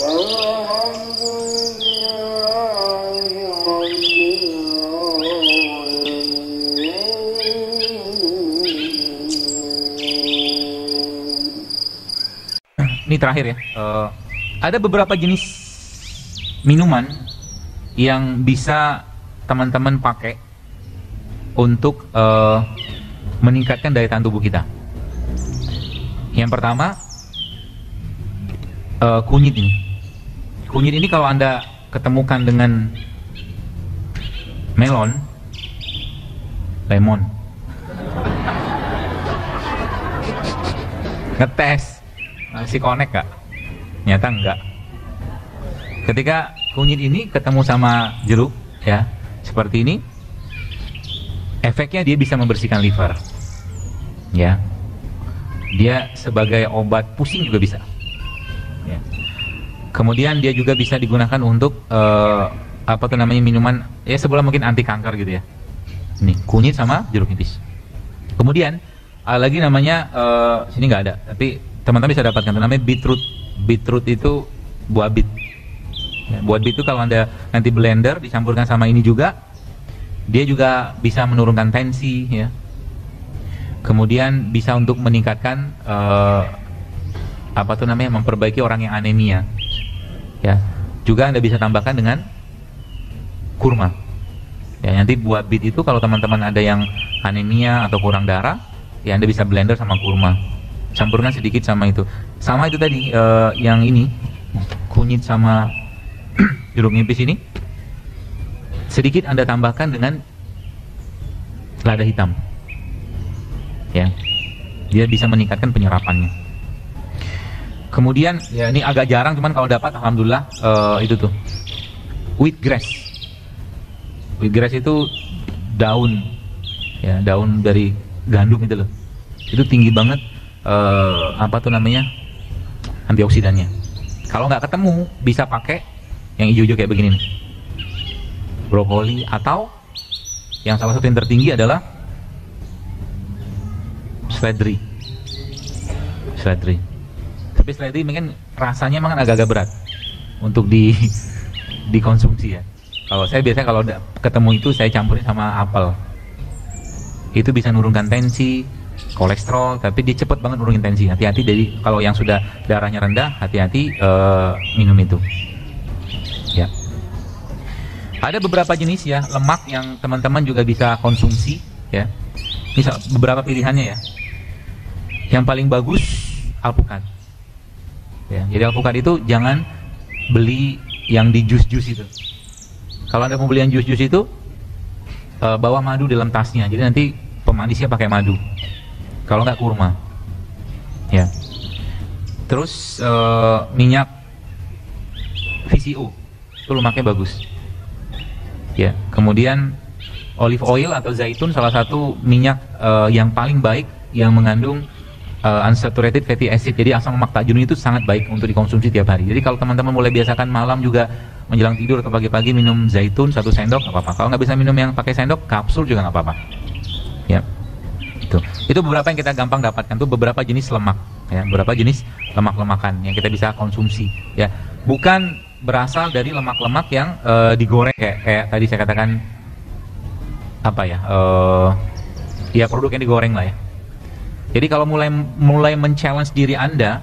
Ini terakhir ya. Ada beberapa jenis minuman yang bisa teman-teman pakai untuk meningkatkan daya tahan tubuh kita. Yang pertama, kunyit ini. Kunyit ini kalau Anda ketemukan dengan lemon, ngetes masih connect gak? Nyata enggak. Ketika kunyit ini ketemu sama jeruk ya, seperti ini, efeknya dia bisa membersihkan liver ya. Dia sebagai obat pusing juga bisa ya. Kemudian dia juga bisa digunakan untuk minuman ya sebelah mungkin anti kanker gitu ya. Ini kunyit sama jeruk nipis. Kemudian lagi namanya sini nggak ada, tapi teman-teman bisa dapatkan, namanya beetroot. Beetroot itu buah beet ya, buah beet itu kalau Anda nanti blender dicampurkan sama ini juga, dia juga bisa menurunkan tensi ya. Kemudian bisa untuk meningkatkan memperbaiki orang yang anemia ya. Juga Anda bisa tambahkan dengan kurma ya. Nanti buah beet itu kalau teman-teman ada yang anemia atau kurang darah ya, Anda bisa blender sama kurma, campurkan sedikit sama itu. Sama itu tadi yang ini kunyit sama jeruk nipis ini, sedikit Anda tambahkan dengan lada hitam ya, dia bisa meningkatkan penyerapannya. Kemudian ya ini agak jarang, cuman kalau dapat alhamdulillah itu tuh wheatgrass. Wheatgrass itu daun ya, daun dari gandum itu loh, itu tinggi banget antioksidannya. Kalau nggak ketemu bisa pakai yang hijau-hijau kayak begini nih, brokoli, atau yang salah satu yang tertinggi adalah seledri. Tapi seledri mungkin rasanya memang agak-agak berat untuk dikonsumsi ya. Kalau saya biasanya kalau ketemu itu saya campurin sama apel. Itu bisa menurunkan tensi, kolesterol, tapi dia cepat banget nurunin tensi. Hati-hati, jadi kalau yang sudah darahnya rendah, hati-hati minum itu ya. Ada beberapa jenis ya lemak yang teman-teman juga bisa konsumsi ya. Misal beberapa pilihannya ya. Yang paling bagus alpukat ya. Jadi alpukat itu jangan beli yang di jus-jus itu. Kalau Anda mau beli yang jus-jus itu, bawa madu dalam tasnya, jadi nanti pemanisnya pakai madu. Kalau nggak kurma ya. Terus minyak VCO itu lemaknya bagus ya. Kemudian olive oil atau zaitun, salah satu minyak yang paling baik yang mengandung unsaturated fatty acid, jadi asam lemak tak jenuh, itu sangat baik untuk dikonsumsi tiap hari. Jadi kalau teman-teman mulai biasakan malam juga menjelang tidur atau pagi-pagi minum zaitun 1 sendok nggak apa-apa. Kalau nggak bisa minum yang pakai sendok, kapsul juga nggak apa-apa ya. Itu beberapa yang kita gampang dapatkan tuh, beberapa jenis lemak ya, beberapa jenis lemak-lemakan yang kita bisa konsumsi ya. Bukan berasal dari lemak-lemak yang digoreng kayak tadi saya katakan ya produk yang digoreng lah ya. Jadi kalau mulai men-challenge diri Anda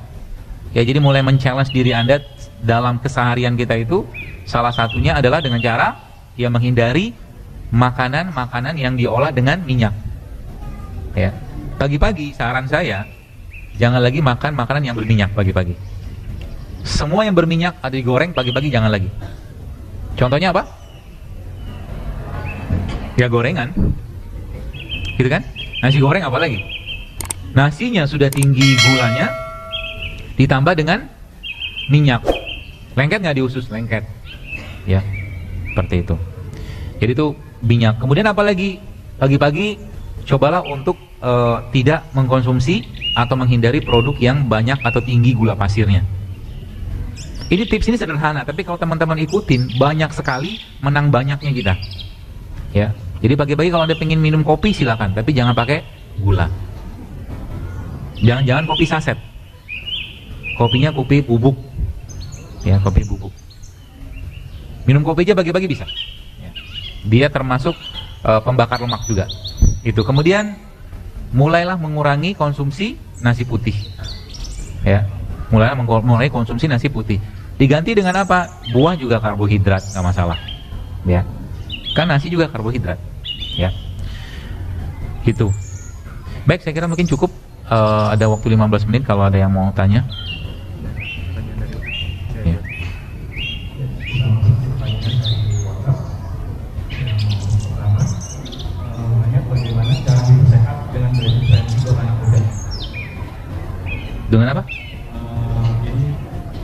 ya, jadi mulai men-challenge diri Anda dalam keseharian kita itu, salah satunya adalah dengan cara ya menghindari makanan-makanan yang diolah dengan minyak ya. Pagi-pagi saran saya, jangan lagi makan makanan yang berminyak pagi-pagi. Semua yang berminyak atau digoreng pagi-pagi jangan lagi. Contohnya apa? Ya gorengan gitu kan. Nasi goreng apa lagi? Nasinya sudah tinggi gulanya, ditambah dengan minyak. Lengket nggak di usus? Lengket ya, seperti itu. Jadi itu minyak. Kemudian apalagi pagi-pagi cobalah untuk tidak mengkonsumsi atau menghindari produk yang banyak atau tinggi gula pasirnya. Ini tips ini sederhana, tapi kalau teman-teman ikutin, banyak sekali menang banyaknya kita ya. Jadi pagi-pagi kalau Anda pengen minum kopi silakan, tapi jangan pakai gula. Jangan kopi saset. Kopinya kopi bubuk Ya, kopi bubuk. Minum kopi aja bagi-bagi bisa. Ya. Dia termasuk pembakar lemak juga. Itu. Kemudian mulailah mengurangi konsumsi nasi putih. Ya, mulai konsumsi nasi putih. Diganti dengan apa? Buah juga karbohidrat, nggak masalah. Ya, kan nasi juga karbohidrat. Ya, gitu. Baik, saya kira mungkin cukup. Ada waktu 15 menit kalau ada yang mau tanya. Ya. Dengan apa? Jadi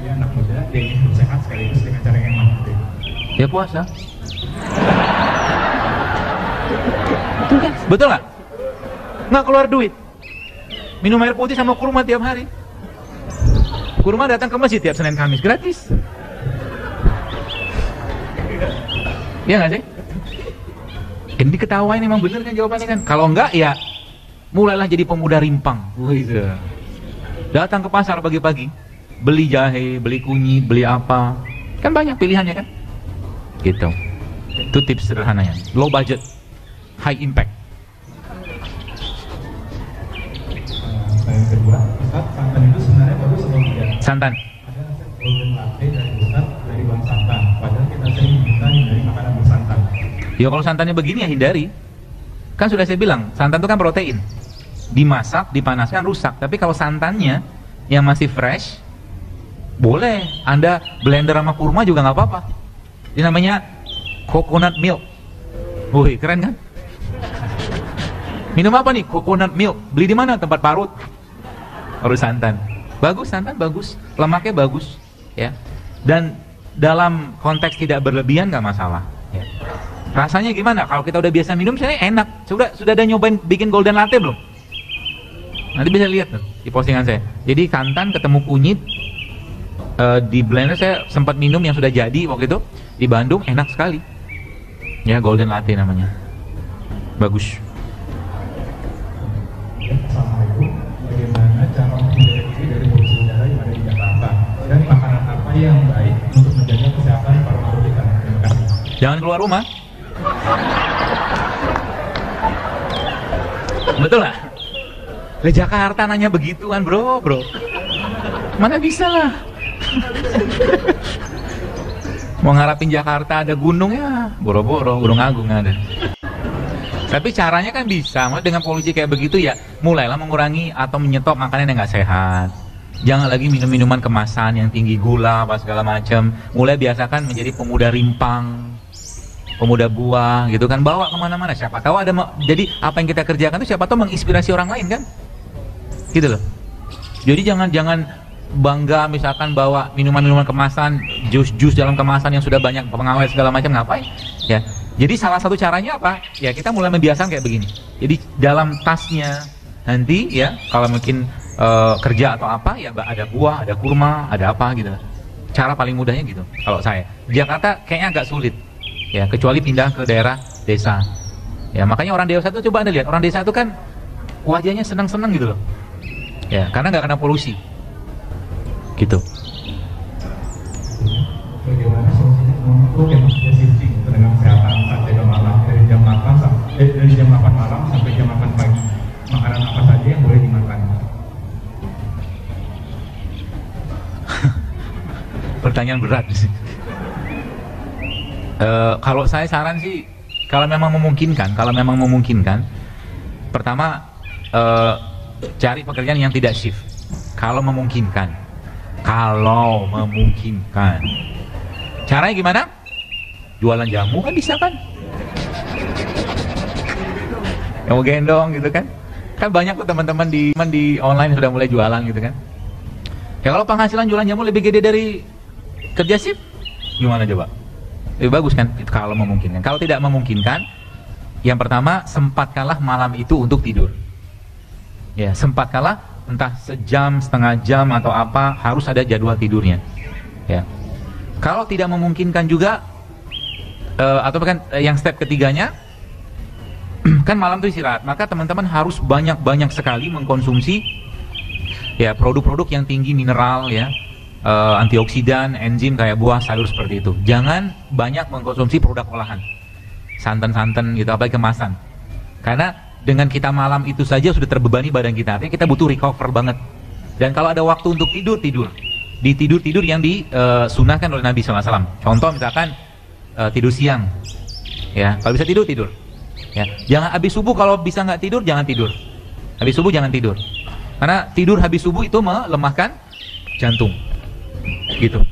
dia anak muda, dia ingin hidup sehat sekaligus dengan cara yang mana? Ya puasa. Betul nggak? Nggak keluar duit. Minum air putih sama kurma tiap hari. Kurma datang ke masjid tiap Senin Kamis gratis. Iya nggak sih? Ini diketawain memang bener kan jawabannya kan? Kalau enggak ya mulailah jadi pemuda rimpang. Datang ke pasar pagi-pagi, beli jahe, beli kunyit, beli apa, kan banyak pilihannya kan? Gitu. Itu tips sederhananya. Low budget, high impact. Yang kedua, Ustaz, santan itu sebenarnya bagus atau tidak? Santan. Ada resep golden latte dari Ustaz dari bang santan. Padahal kita sering minta dari makanan bersantan. Ya kalau santannya begini ya hindari. Kan sudah saya bilang, santan itu kan protein. Dimasak, dipanaskan rusak. Tapi kalau santannya yang masih fresh, boleh. Anda blender sama kurma juga nggak apa-apa. Ini namanya coconut milk. Wih, keren kan? Minum apa nih? Coconut milk. Beli di mana? Tempat parut. Parut santan. Bagus, santan bagus. Lemaknya bagus. Ya. Dan dalam konteks tidak berlebihan nggak masalah. Ya. Rasanya gimana? Kalau kita udah biasa minum, saya enak. Sudah ada nyobain bikin golden latte belum? Nanti bisa lihat tuh di postingan saya. Jadi santan ketemu kunyit di blender. Saya sempat minum yang sudah jadi waktu itu di Bandung, enak sekali. Ya, golden latte namanya. Bagus. Assalamualaikum. Bagaimana cara menghindari diri dari polusi udara yang ada di Jakarta? Dan makanan apa yang baik untuk menjaga kesehatan para makhluk di tanah? Terima kasih. Jangan keluar rumah. Betul nggak? Ke Jakarta nanya begituan bro. Mana bisa lah. Mau ngarapin Jakarta ada gunung ya, boro-boro, Gunung Agung ada. Tapi caranya kan bisa, dengan polusi kayak begitu ya, mulailah mengurangi atau menyetop makanan yang nggak sehat. Jangan lagi minum minuman kemasan yang tinggi gula, apa segala macam. Mulai biasakan menjadi pemuda rimpang, pemuda buah, gitu kan, bawa kemana-mana. Siapa tahu ada, jadi apa yang kita kerjakan itu siapa tahu menginspirasi orang lain kan, gitu loh. Jadi jangan bangga misalkan bawa minuman-minuman kemasan, jus-jus dalam kemasan yang sudah banyak pengawet segala macam, ngapain? Ya. Jadi salah satu caranya apa? Ya kita mulai membiasakan kayak begini. Jadi dalam tasnya nanti ya, kalau mungkin kerja atau apa ya, ada buah, ada kurma, ada apa gitu. Cara paling mudahnya gitu. Kalau saya di Jakarta kayaknya agak sulit. Ya, kecuali pindah ke daerah desa. Ya, makanya orang desa itu coba Anda lihat, orang desa itu kan wajahnya senang-senang gitu loh. Ya, karena nggak kena polusi. Gitu. Bagaimana solusinya untuk yang maksudnya shifting tenaga kesehatan saat jaga malam dari jam 8 malam sampai jam 8 pagi, makanan apa saja yang boleh dimakan? Pertanyaan berat sih. Kalau saya saran sih, kalau memang memungkinkan, pertama cari pekerjaan yang tidak shift. Kalau memungkinkan. Caranya gimana? Jualan jamu kan bisa kan? Yang mau gendong gitu kan? Kan banyak tuh teman-teman di online sudah mulai jualan gitu kan? Ya kalau penghasilan jualan jamu lebih gede dari kerja shift, gimana coba? Lebih bagus kan? Kalau memungkinkan. Kalau tidak memungkinkan, yang pertama sempatkanlah malam itu untuk tidur. Ya, sempatkanlah. Entah sejam, setengah jam atau apa, harus ada jadwal tidurnya. Ya. Kalau tidak memungkinkan juga, atau kan yang step ketiganya, kan malam itu istirahat, maka teman-teman harus banyak-banyak sekali mengkonsumsi ya produk-produk yang tinggi mineral ya, antioksidan, enzim kayak buah, sayur seperti itu. Jangan banyak mengkonsumsi produk olahan, santan-santan gitu, apalagi kemasan. Karena dengan kita malam itu saja sudah terbebani badan kita, artinya kita butuh recover banget. Dan kalau ada waktu untuk tidur, di tidur yang disunahkan oleh Nabi SAW. Contoh misalkan tidur siang, ya kalau bisa tidur, ya jangan habis subuh. Kalau bisa nggak tidur, jangan tidur. Habis subuh jangan tidur, karena tidur habis subuh itu melemahkan jantung. Gitu.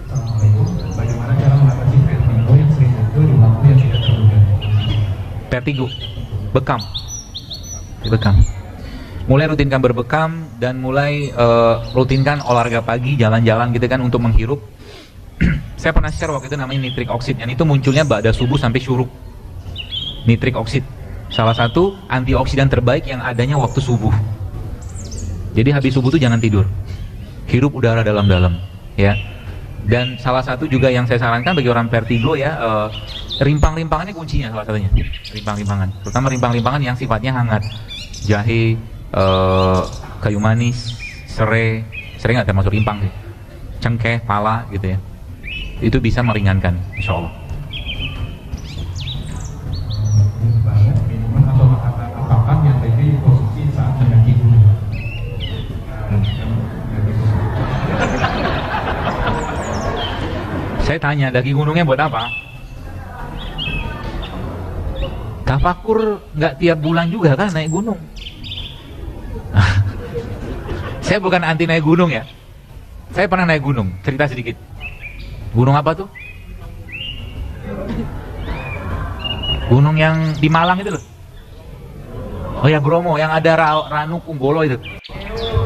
Assalamualaikum. Bagaimana cara mengatasi vertigo yang sering muncul di waktu yang tidak terduga? Vertigo, bekam. Mulai rutinkan berbekam dan mulai rutinkan olahraga pagi, jalan-jalan gitu kan untuk menghirup. Saya pernah share waktu itu namanya nitrik oksid, yang itu munculnya ba'da subuh sampai syuruk. Nitrik oksid, salah satu antioksidan terbaik yang adanya waktu subuh. Jadi habis subuh tuh jangan tidur, hirup udara dalam-dalam, ya. Dan salah satu juga yang saya sarankan bagi orang vertigo ya, rimpang-rimpangannya kuncinya salah satunya. Rimpang-rimpangan, terutama rimpang-rimpangan yang sifatnya hangat, jahe, kayu manis, serai nggak termasuk rimpang sih, cengkeh, pala gitu ya. Itu bisa meringankan, insya Allah. Banyak minuman atau makanan apakah yang baiknya dikonsumsi saat mendaki gunung? Saya tanya, daki gunungnya buat apa? Tafakur nggak tiap bulan juga kan naik gunung. Saya bukan anti naik gunung ya. Saya pernah naik gunung, cerita sedikit. Gunung apa tuh? Gunung yang di Malang itu loh. Oh ya, Bromo, yang ada Ranu Kumbolo itu.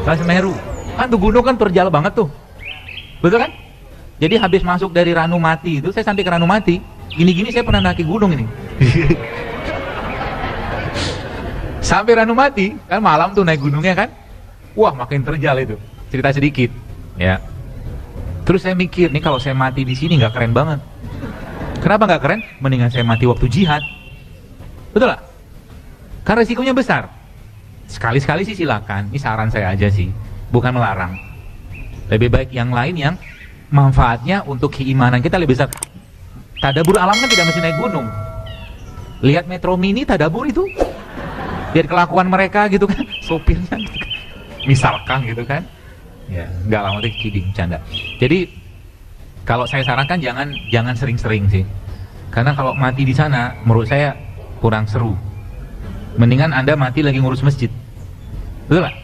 Semeru. Kan tuh gunung kan terjal banget tuh. Betul kan? Jadi habis masuk dari Ranu Mati itu, saya sampai ke Ranu Mati. Gini-gini saya pernah naik gunung ini. Sampai Ranu Mati, kan malam tuh naik gunungnya kan. Wah, makin terjal itu. Cerita sedikit, ya. Terus saya mikir, nih kalau saya mati di sini nggak keren banget. Kenapa nggak keren? Mendingan saya mati waktu jihad. Betul lah? Karena risikonya besar. Sekali-sekali sih silakan. Ini saran saya aja sih, bukan melarang. Lebih baik yang lain yang manfaatnya untuk keimanan kita lebih besar. Tadabur alam kan tidak mesti naik gunung. Lihat Metro Mini tadabur itu. Lihat kelakuan mereka gitu kan, sopirnya gitu kan. Misalkan gitu kan. Ya, enggak lama itu kidding, canda. Jadi kalau saya sarankan jangan sering-sering sih. Karena kalau mati di sana menurut saya kurang seru. Mendingan Anda mati lagi ngurus masjid. Betul nggak?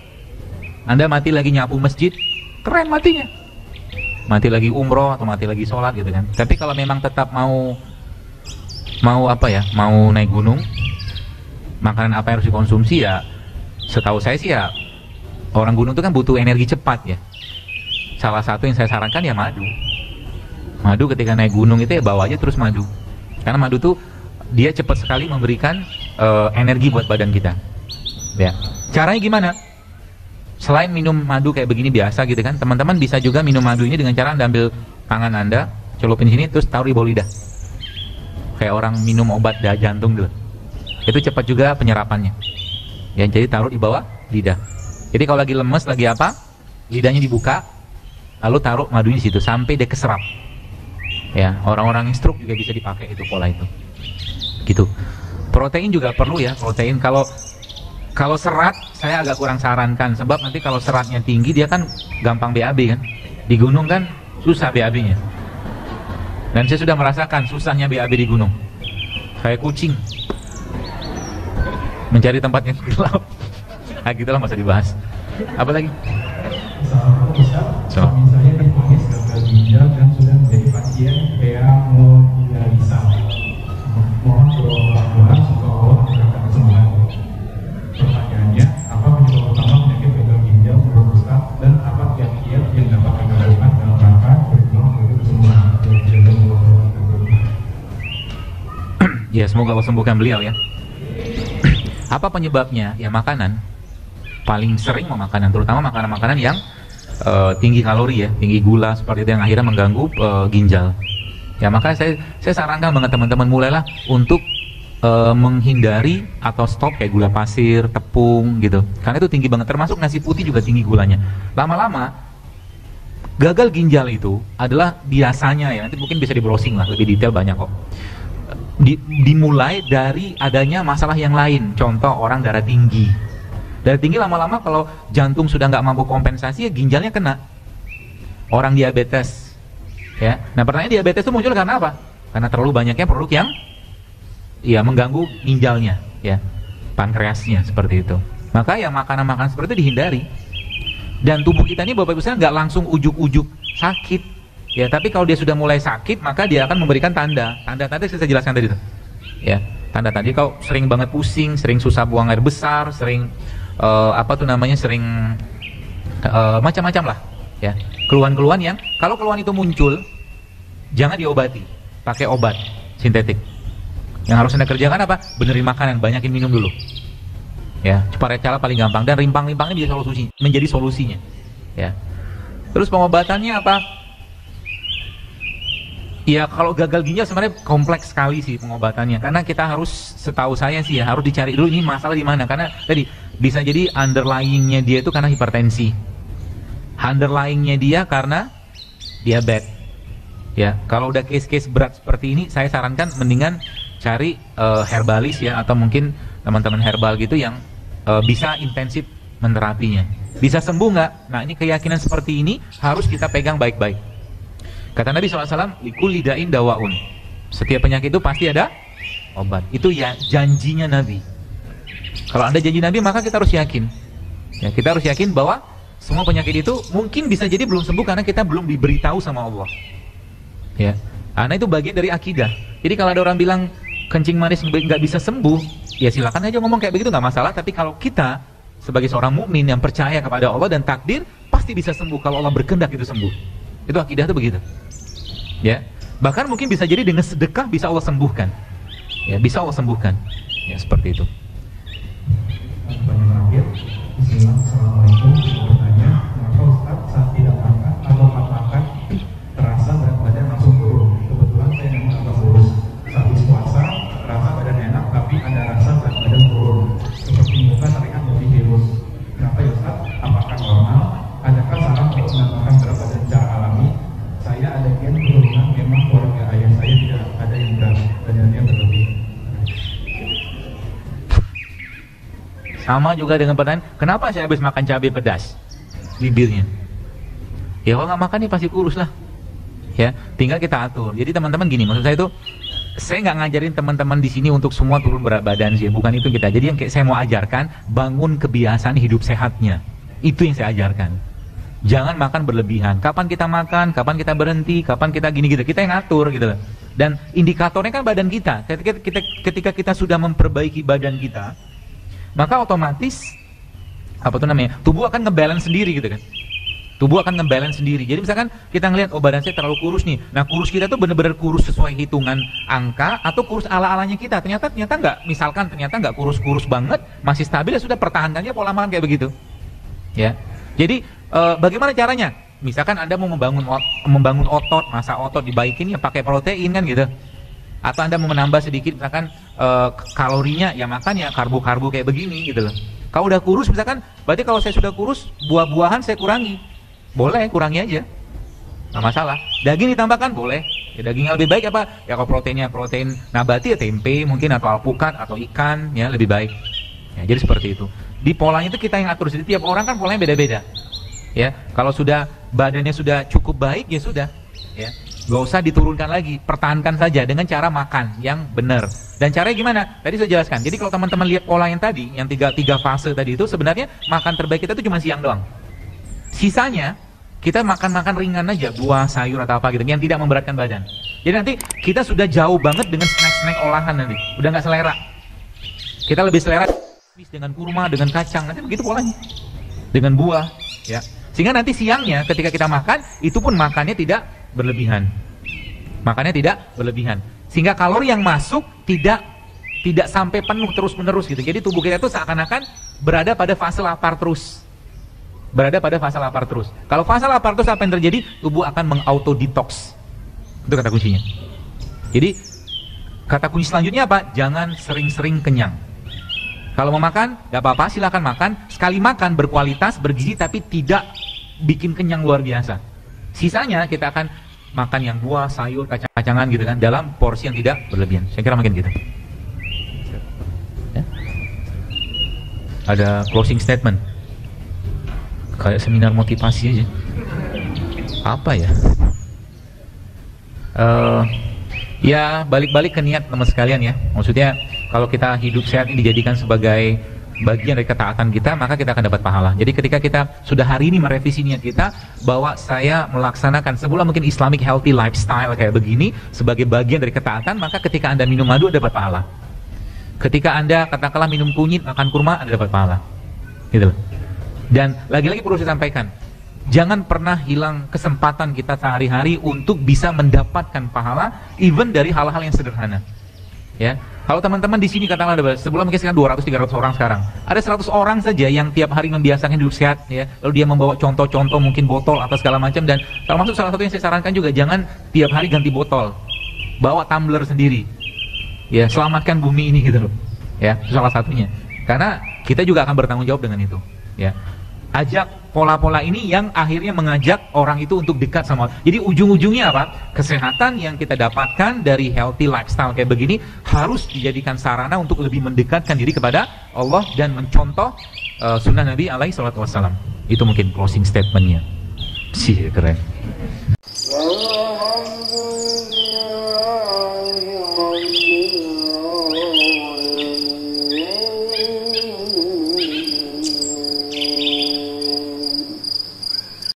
Anda mati lagi nyapu masjid, keren matinya. Mati lagi umroh atau mati lagi sholat gitu kan. Tapi kalau memang tetap mau apa ya, mau naik gunung, makanan apa yang harus dikonsumsi ya, setahu saya sih ya, orang gunung itu kan butuh energi cepat ya. Salah satu yang saya sarankan ya madu. Madu ketika naik gunung itu ya bawa aja terus madu. Karena madu tuh dia cepat sekali memberikan energi buat badan kita. Ya. Caranya gimana? Selain minum madu kayak begini biasa gitu kan, teman-teman bisa juga minum madu ini dengan cara Anda ambil tangan Anda, celupin sini terus taruh di bawah lidah. Kayak orang minum obat dah jantung dulu. Itu cepat juga penyerapannya. Ya, jadi taruh di bawah lidah. Jadi kalau lagi lemes, lagi apa, lidahnya dibuka, lalu taruh madunya di situ sampai dia keserap. Ya, orang-orang yang stroke juga bisa dipakai itu pola itu. Gitu. Protein juga perlu ya, protein. Kalau serat saya agak kurang sarankan, sebab nanti kalau seratnya tinggi dia kan gampang BAB kan. Di gunung kan susah BAB-nya. Dan saya sudah merasakan susahnya BAB di gunung. Kayak kucing mencari tempat yang gelap. Nah gitulah, masa dibahas. Apa lagi? Suami saya divonis gagal ginjal dan sudah menjadi pasien hemodialisa. Mohon doa semoga Allah memberikan kesembuhan. Pertanyaannya, apa penyebab utama penyakit gagal ginjal menurut Ustaz, dan apa kiat-kiat yang dapat Anda lakukan dalam rangka berjuang menuju kesembuhan? Ya, semoga Allah sembuhkan beliau ya. Apa penyebabnya? Ya makanan. Paling sering makanan, terutama makanan-makanan yang tinggi kalori ya, tinggi gula seperti itu yang akhirnya mengganggu ginjal. Ya makanya saya sarankan banget teman-teman mulailah untuk menghindari atau stop kayak gula pasir, tepung gitu. Karena itu tinggi banget, termasuk nasi putih juga tinggi gulanya. Lama-lama Gagal ginjal itu adalah biasanya ya, nanti mungkin bisa di browsing lah, lebih detail banyak kok. Dimulai dari adanya masalah yang lain. Contoh orang darah tinggi. Darah tinggi lama-lama kalau jantung sudah nggak mampu kompensasi, ya ginjalnya kena. Orang diabetes, ya. Nah pertanyaan diabetes itu muncul karena apa? Karena terlalu banyaknya produk yang ya mengganggu ginjalnya, ya, pankreasnya seperti itu. Maka ya makanan-makanan seperti itu dihindari. Dan tubuh kita ini Bapak Ibu sekalian nggak langsung ujuk-ujuk sakit. Ya, tapi kalau dia sudah mulai sakit, maka dia akan memberikan tanda. Tanda-tanda saya jelaskan tadi tuh. Ya, tanda tadi kalau sering banget pusing, sering susah buang air besar, sering sering macam-macam lah. Ya, keluhan-keluhan yang kalau keluhan itu muncul, jangan diobati, pakai obat sintetik. Yang harus Anda kerjakan apa? Benerin makanan, banyakin minum dulu. Ya, supaya cara paling gampang, dan rimpang-rimpangnya menjadi solusinya. Ya. Terus pengobatannya apa? Ya kalau gagal ginjal sebenarnya kompleks sekali sih pengobatannya, karena kita harus, setahu saya sih ya, harus dicari dulu ini masalah di mana. Karena tadi bisa jadi underlyingnya dia itu karena hipertensi, underlyingnya dia karena diabetes. Ya kalau udah case-case berat seperti ini, saya sarankan mendingan cari herbalis ya, atau mungkin teman-teman herbal gitu yang bisa intensif menerapinya. Bisa sembuh nggak? Nah ini keyakinan seperti ini harus kita pegang baik-baik. Kata Nabi SAW, likulli da'in dawaun. Setiap penyakit itu pasti ada obat. Itu ya janjinya Nabi. Kalau Anda janji Nabi, maka kita harus yakin. Ya, kita harus yakin bahwa semua penyakit itu mungkin bisa jadi belum sembuh karena kita belum diberitahu sama Allah. Ya, karena itu bagian dari akidah. Jadi kalau ada orang bilang kencing manis nggak bisa sembuh, ya silakan aja ngomong kayak begitu, nggak masalah. Tapi kalau kita sebagai seorang mukmin yang percaya kepada Allah dan takdir, pasti bisa sembuh kalau Allah berkehendak itu sembuh. Itu akidah itu begitu. Ya, bahkan mungkin bisa jadi dengan sedekah bisa Allah sembuhkan. Ya, bisa Allah sembuhkan. Ya, seperti itu. Assalamualaikum. Bertanya, kenapa Ustaz saat tidak makan atau makan terasa berat badan langsung turun? Kebetulan saya memang agak kurus. Habis puasa terasa badan enak, tapi ada rasa berat badan turun. Seperti muka terlihat lebih halus. Kenapa ya Ustaz? Apakah normal? Adakah saran untuk menambahkan berat badan secara alami? Saya ada gen keturunan, memang keluarga ayah saya tidak ada yang berat badannya berlebih. Sama juga dengan pertanyaan, kenapa saya habis makan cabai pedas bibirnya? Ya kalau nggak makan nih pasti kurus lah. Ya, tinggal kita atur. Jadi teman-teman gini, maksud saya itu, saya nggak ngajarin teman-teman di sini untuk semua turun berat badan sih, bukan itu kita. Jadi yang kayak saya mau ajarkan, bangun kebiasaan hidup sehatnya. Itu yang saya ajarkan. Jangan makan berlebihan. Kapan kita makan, kapan kita berhenti, kapan kita gini gitu. Kita yang ngatur gitu. Dan indikatornya kan badan kita. Ketika kita sudah memperbaiki badan kita, maka otomatis tubuh akan ngebalance sendiri gitu kan. Tubuh akan ngebalance sendiri. Jadi misalkan kita ngelihat, oh badan saya terlalu kurus nih. Nah kurus kita tuh bener-bener kurus sesuai hitungan angka atau kurus ala-alanya kita. Ternyata nggak kurus-kurus banget, masih stabil, ya sudah, pertahankannya pola makan kayak begitu. Ya. Jadi bagaimana caranya? Misalkan Anda mau membangun otot, masa otot dibaikin ya pakai protein kan gitu. Atau Anda mau menambah sedikit misalkan kalorinya, ya makan ya karbo-karbo kayak begini gitu loh. Kalau udah kurus misalkan, berarti kalau saya sudah kurus, buah-buahan saya kurangi. Boleh, kurangi aja. Nggak masalah. Daging ditambahkan boleh. Ya, daging yang lebih baik apa? Ya kalau proteinnya protein nabati ya tempe mungkin, atau alpukat atau ikan, ya lebih baik. Ya, jadi seperti itu. Di polanya itu kita yang atur. Jadi tiap orang kan polanya beda-beda. Ya, kalau sudah badannya sudah cukup baik ya sudah. Ya. Gak usah diturunkan lagi, pertahankan saja dengan cara makan yang benar. Dan caranya gimana? Tadi saya jelaskan. Jadi kalau teman-teman lihat pola yang tadi, yang tiga fase tadi itu, sebenarnya makan terbaik kita itu cuma siang doang. Sisanya kita makan ringan aja, buah, sayur atau apa gitu, yang tidak memberatkan badan. Jadi nanti kita sudah jauh banget dengan snack-snack olahan nanti, udah nggak selera. Kita lebih selera dengan kurma, dengan kacang, nanti begitu polanya. Dengan buah, ya. Sehingga nanti siangnya ketika kita makan, itu pun makannya tidak berlebihan. Makannya tidak berlebihan. Sehingga kalori yang masuk tidak sampai penuh terus-menerus gitu. Jadi tubuh kita itu seakan-akan berada pada fase lapar terus. Kalau fase lapar terus apa yang terjadi? Tubuh akan meng-auto-detox. Itu kata kuncinya. Jadi kata kunci selanjutnya apa? Jangan sering-sering kenyang. Kalau mau makan, gak apa-apa, silakan makan. Sekali makan berkualitas, bergizi, tapi tidak bikin kenyang luar biasa. Sisanya kita akan makan yang buah, sayur, kacang-kacangan gitu kan, dalam porsi yang tidak berlebihan. Saya kira makin gitu. Ya. Ada closing statement. Kayak seminar motivasi aja. Apa ya? Ya balik-balik ke niat teman sekalian ya. Maksudnya kalau kita hidup sehat ini dijadikan sebagai bagian dari ketaatan kita, maka kita akan dapat pahala. Jadi ketika kita sudah hari ini merevisi niat kita bahwa saya melaksanakan sebuah mungkin Islamic healthy lifestyle kayak begini sebagai bagian dari ketaatan, maka ketika Anda minum madu Anda dapat pahala. Ketika Anda katakanlah minum kunyit, makan kurma, Anda dapat pahala. Gitu loh. Dan lagi-lagi perlu saya sampaikan, jangan pernah hilang kesempatan kita sehari-hari untuk bisa mendapatkan pahala even dari hal-hal yang sederhana. Ya, kalau teman-teman di sini katakanlah ada sebulan mungkin sekitar 200-300 orang sekarang, ada 100 orang saja yang tiap hari membiasakan hidup sehat, ya. Lalu dia membawa contoh-contoh mungkin botol atau segala macam, dan termasuk salah satu yang saya sarankan juga jangan tiap hari ganti botol, bawa tumbler sendiri, ya, selamatkan bumi ini gitu loh, ya, itu salah satunya. Karena kita juga akan bertanggung jawab dengan itu, ya. Ajak pola-pola ini yang akhirnya mengajak orang itu untuk dekat sama Allah. Jadi ujung-ujungnya apa? Kesehatan yang kita dapatkan dari healthy lifestyle kayak begini harus dijadikan sarana untuk lebih mendekatkan diri kepada Allah dan mencontoh sunnah Nabi alaihi salatu wassalam. Itu mungkin closing statementnya. Sih keren.